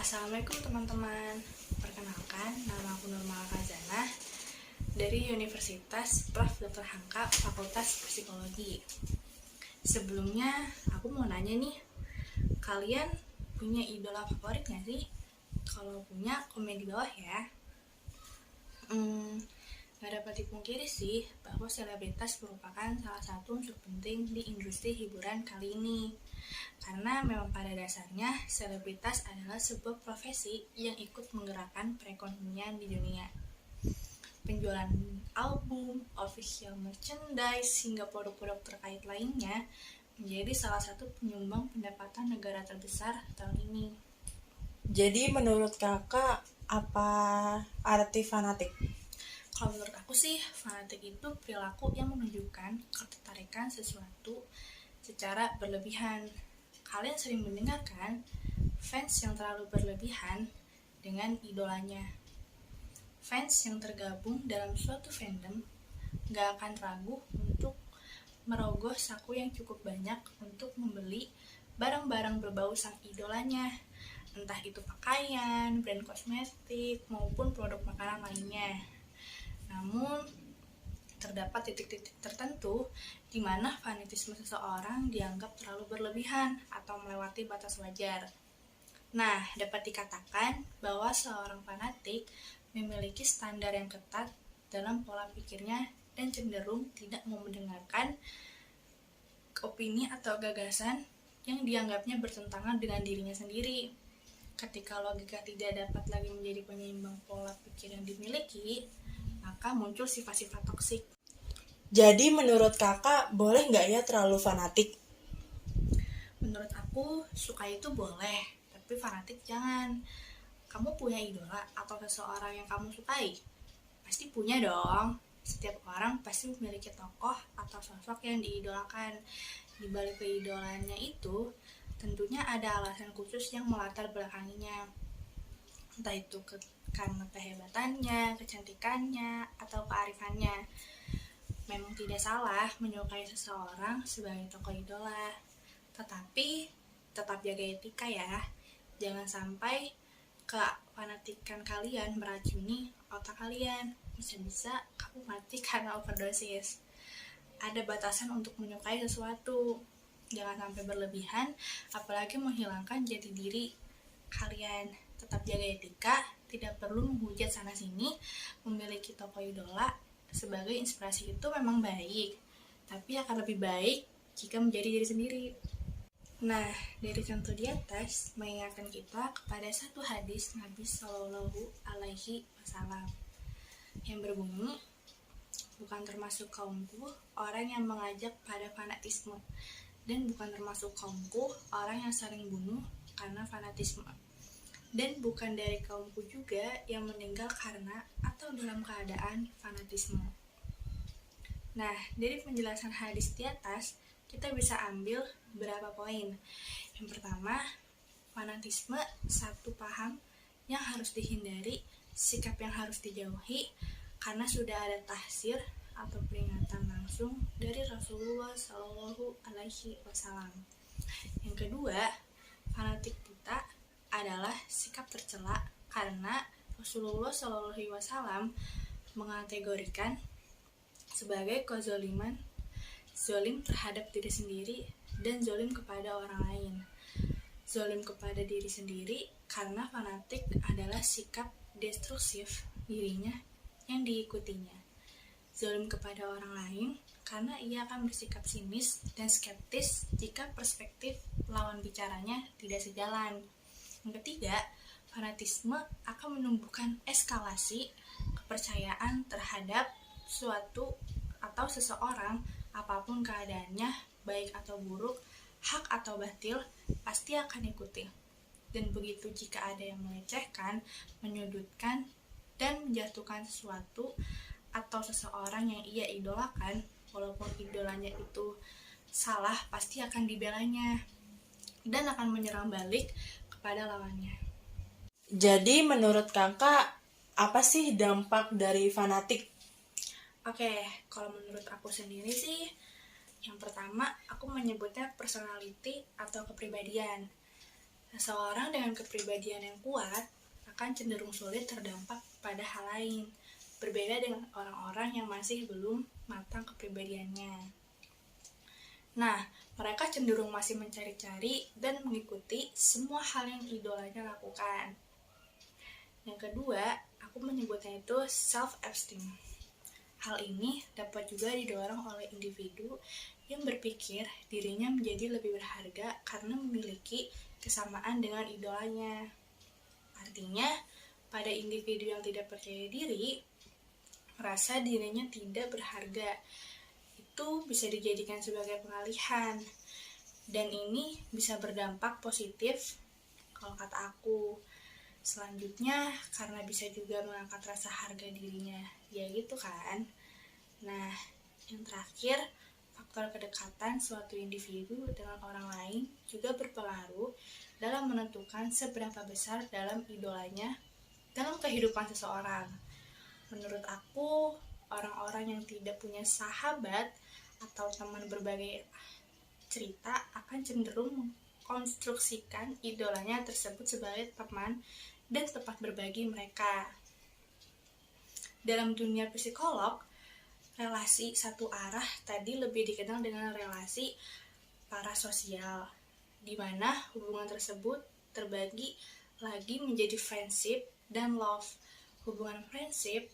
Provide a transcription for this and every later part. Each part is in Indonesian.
Assalamualaikum teman-teman. Perkenalkan, nama aku Nurmal Kazana dari Universitas Prof. Dr. Hamka, Fakultas Psikologi. Sebelumnya, aku mau nanya nih, kalian punya idola favorit gak sih? Kalau punya, komen di bawah ya. Gak dapat dipungkiri sih bahwa selebritas merupakan salah satu unsur penting di industri hiburan kali ini. Karena memang pada dasarnya selebritas adalah sebuah profesi yang ikut menggerakkan perekonomian di dunia. Penjualan album, official merchandise, hingga produk-produk terkait lainnya menjadi salah satu penyumbang pendapatan negara terbesar tahun ini. Jadi menurut kakak apa arti fanatik? Kalau menurut aku sih, fanatik itu perilaku yang menunjukkan ketertarikan sesuatu secara berlebihan. Kalian sering mendengarkan fans yang terlalu berlebihan dengan idolanya. Fans yang tergabung dalam suatu fandom gak akan ragu untuk merogoh saku yang cukup banyak untuk membeli barang-barang berbau sang idolanya, entah itu pakaian, brand kosmetik, maupun produk makanan lainnya. Namun, terdapat titik-titik tertentu di mana fanatisme seseorang dianggap terlalu berlebihan atau melewati batas wajar. Nah, dapat dikatakan bahwa seorang fanatik memiliki standar yang ketat dalam pola pikirnya dan cenderung tidak mau mendengarkan opini atau gagasan yang dianggapnya bertentangan dengan dirinya sendiri. Ketika logika tidak dapat lagi menjadi penyeimbang pola pikir yang dimiliki, maka muncul sifat-sifat toksik. Jadi menurut kakak boleh nggak ya terlalu fanatik? Menurut aku, suka itu boleh, tapi fanatik jangan. Kamu punya idola atau seseorang yang kamu sukai? Pasti punya dong. Setiap orang pasti memiliki tokoh atau sosok yang diidolakan. Di balik keidolannya itu, tentunya ada alasan khusus yang melatar belakanginya. Entah itu karena kehebatannya, kecantikannya, atau kearifannya. Memang tidak salah menyukai seseorang sebagai tokoh idola, tetapi tetap jaga etika ya. Jangan sampai kefanatikan kalian meracuni otak kalian. Bisa-bisa kamu mati karena overdosis. Ada batasan untuk menyukai sesuatu. Jangan sampai berlebihan, apalagi menghilangkan jati diri kalian. Tetap jaga etika, tidak perlu menghujat sana-sini. Memiliki tokoh idola sebagai inspirasi itu memang baik, tapi akan lebih baik jika menjadi diri sendiri. Nah, dari contoh di atas mengingatkan kita kepada satu hadis Nabi Shallallahu Alaihi Wasallam yang berbunyi, bukan termasuk kaumku orang yang mengajak pada fanatisme, dan bukan termasuk kaumku orang yang saling bunuh karena fanatisme, dan bukan dari kaumku juga yang meninggal karena atau dalam keadaan fanatisme. Nah, dari penjelasan hadis di atas, kita bisa ambil beberapa poin. Yang pertama, fanatisme satu paham yang harus dihindari, sikap yang harus dijauhi, karena sudah ada tahzir atau peringatan langsung dari Rasulullah Shallallahu Alaihi Wasallam. Yang kedua, fanatik buta adalah sikap tercela karena Rasulullah Shallallahu Alaihi Wasallam mengategorikan sebagai kezaliman, zalim terhadap diri sendiri dan zalim kepada orang lain. Zalim kepada diri sendiri karena fanatik adalah sikap destruktif dirinya yang diikutinya. Zalim kepada orang lain karena ia akan bersikap sinis dan skeptis jika perspektif lawan bicaranya tidak sejalan. Yang ketiga, fanatisme akan menumbuhkan eskalasi kepercayaan terhadap suatu atau seseorang, apapun keadaannya, baik atau buruk, hak atau batil, pasti akan ikuti. Dan begitu jika ada yang melecehkan, menyudutkan, dan menjatuhkan sesuatu atau seseorang yang ia idolakan, walaupun idolanya itu salah, pasti akan dibelanya dan akan menyerang balik kepada lawannya. Jadi menurut kakak apa sih dampak dari fanatik? Oke, kalau menurut aku sendiri sih, yang pertama aku menyebutnya personality atau kepribadian. Seseorang dengan kepribadian yang kuat akan cenderung sulit terdampak pada hal lain, berbeda dengan orang-orang yang masih belum matang kepribadiannya. Nah, mereka cenderung masih mencari-cari dan mengikuti semua hal yang idolanya lakukan. Yang kedua, aku menyebutnya itu self-esteem. Hal ini dapat juga didorong oleh individu yang berpikir dirinya menjadi lebih berharga karena memiliki kesamaan dengan idolanya. Artinya, pada individu yang tidak percaya diri, merasa dirinya tidak berharga. Itu bisa dijadikan sebagai pengalihan. Dan ini bisa berdampak positif kalau kata aku. Selanjutnya, karena bisa juga mengangkat rasa harga dirinya. Ya gitu kan. Nah, yang terakhir, faktor kedekatan suatu individu dengan orang lain juga berpengaruh dalam menentukan seberapa besar dalam idolanya dalam kehidupan seseorang. Menurut aku, orang-orang yang tidak punya sahabat atau teman berbagai cerita akan cenderung mengkonstruksikan idolanya tersebut sebagai teman dan tempat berbagi mereka. Dalam dunia psikolog, relasi satu arah tadi lebih dikenal dengan relasi parasosial, di mana hubungan tersebut terbagi lagi menjadi friendship dan love. Hubungan friendship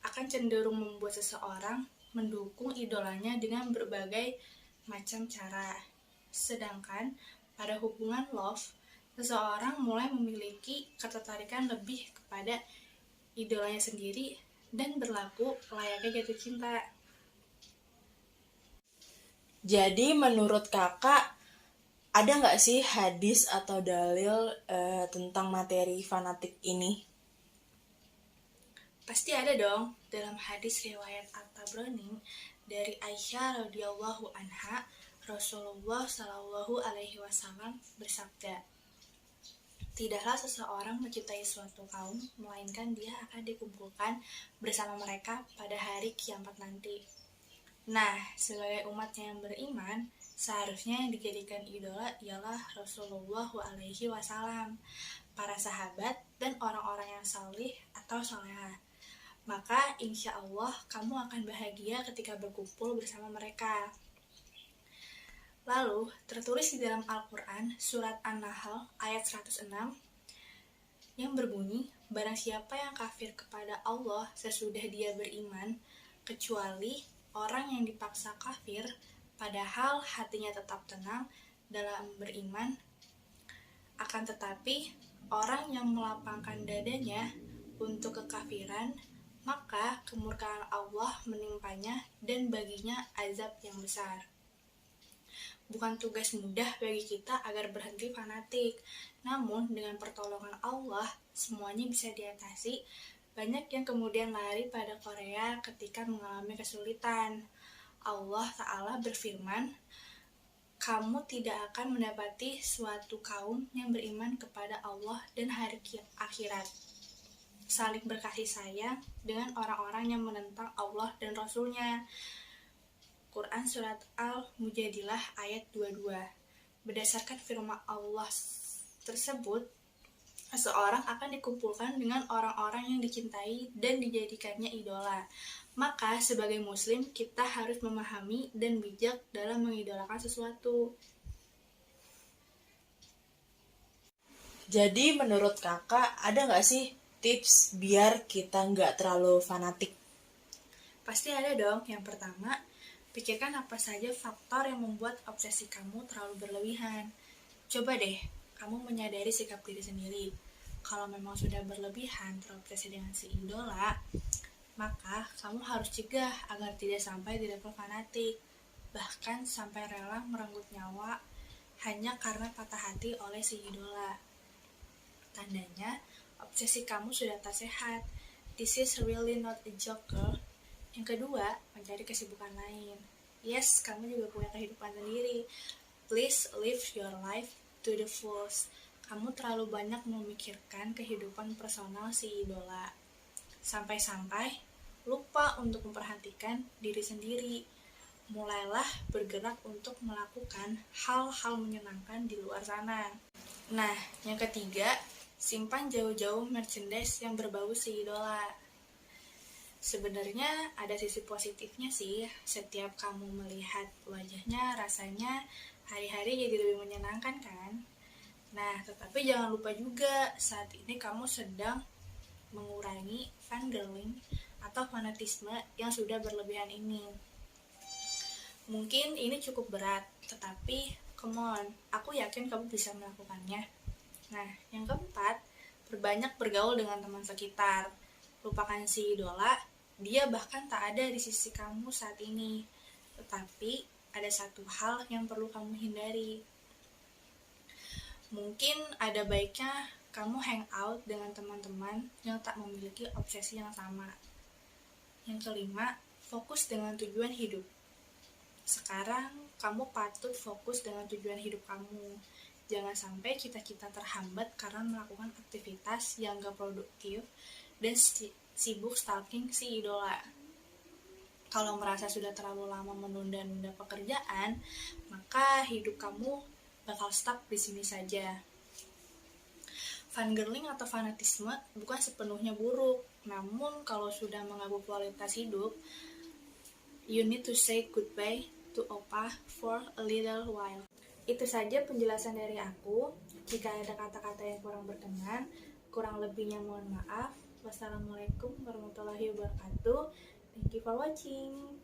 akan cenderung membuat seseorang mendukung idolanya dengan berbagai macam cara. Sedangkan pada hubungan love, seseorang mulai memiliki ketertarikan lebih kepada idolanya sendiri dan berlaku layaknya jatuh cinta. Jadi menurut kakak, ada nggak sih hadis atau dalil tentang materi fanatik ini? Pasti ada dong. Dalam hadis riwayat At-Tabrani dari Aisyah radhiyallahu anha, Rasulullah shallallahu alaihi wasallam bersabda, "Tidaklah seseorang mencintai suatu kaum, melainkan dia akan dikumpulkan bersama mereka pada hari kiamat nanti." Nah, sebagai umatnya yang beriman, seharusnya yang dijadikan idola ialah Rasulullah alaihi wasallam, para sahabat, dan orang-orang yang salih atau salehah. Maka insya Allah kamu akan bahagia ketika berkumpul bersama mereka. Lalu, tertulis di dalam Al-Quran, surat An-Nahl ayat 106, yang berbunyi, "Barang siapa yang kafir kepada Allah sesudah dia beriman, kecuali orang yang dipaksa kafir, padahal hatinya tetap tenang dalam beriman, akan tetapi orang yang melapangkan dadanya untuk kekafiran, maka kemurkaan Allah menimpanya dan baginya azab yang besar." Bukan tugas mudah bagi kita agar berhenti fanatik, namun dengan pertolongan Allah, semuanya bisa diatasi. Banyak yang kemudian lari pada Korea ketika mengalami kesulitan. Allah Ta'ala berfirman, "Kamu tidak akan mendapati suatu kaum yang beriman kepada Allah dan hari akhirat, saling berkasih sayang dengan orang-orang yang menentang Allah dan Rasul-Nya." Quran Surat Al-Mujadilah ayat 22. Berdasarkan firman Allah tersebut, seseorang akan dikumpulkan dengan orang-orang yang dicintai dan dijadikannya idola. Maka sebagai muslim, kita harus memahami dan bijak dalam mengidolakan sesuatu. Jadi menurut kakak, ada nggak sih tips biar kita nggak terlalu fanatik? Pasti ada dong. Yang pertama, pikirkan apa saja faktor yang membuat obsesi kamu terlalu berlebihan. Coba deh, kamu menyadari sikap diri sendiri. Kalau memang sudah berlebihan terobsesi dengan si idola, maka kamu harus cegah agar tidak sampai di level fanatik, bahkan sampai rela merenggut nyawa hanya karena patah hati oleh si idola. Tandanya, obsesi kamu sudah tak sehat. This is really not a joke, girl. Yang kedua, mencari kesibukan lain. Yes, kamu juga punya kehidupan sendiri. Please live your life to the fullest. Kamu terlalu banyak memikirkan kehidupan personal si idola. Sampai-sampai lupa untuk memperhatikan diri sendiri. Mulailah bergerak untuk melakukan hal-hal menyenangkan di luar sana. Nah, yang ketiga, simpan jauh-jauh merchandise yang berbau si idola. Sebenarnya ada sisi positifnya sih, setiap kamu melihat wajahnya rasanya hari-hari jadi lebih menyenangkan kan? Nah, tetapi jangan lupa juga saat ini kamu sedang mengurangi fangirling atau fanatisme yang sudah berlebihan ini. Mungkin ini cukup berat, tetapi come on, aku yakin kamu bisa melakukannya. Nah, yang keempat, berbanyak bergaul dengan teman sekitar. Lupakan si idola, dia bahkan tak ada di sisi kamu saat ini. Tetapi ada satu hal yang perlu kamu hindari. Mungkin ada baiknya kamu hang out dengan teman-teman yang tak memiliki obsesi yang sama. Yang kelima, fokus dengan tujuan hidup. Sekarang kamu patut fokus dengan tujuan hidup kamu. Jangan sampai cita-cita terhambat karena melakukan aktivitas yang gak produktif dan sibuk stalking si idola. Kalau merasa sudah terlalu lama menunda-nunda pekerjaan, maka hidup kamu bakal stuck di sini saja. Fangirling atau fanatisme bukan sepenuhnya buruk, namun kalau sudah mengganggu kualitas hidup, you need to say goodbye to Opa for a little while. Itu saja penjelasan dari aku. Jika ada kata-kata yang kurang berkenan, kurang lebihnya mohon maaf. Wassalamualaikum warahmatullahi wabarakatuh. Thank you for watching.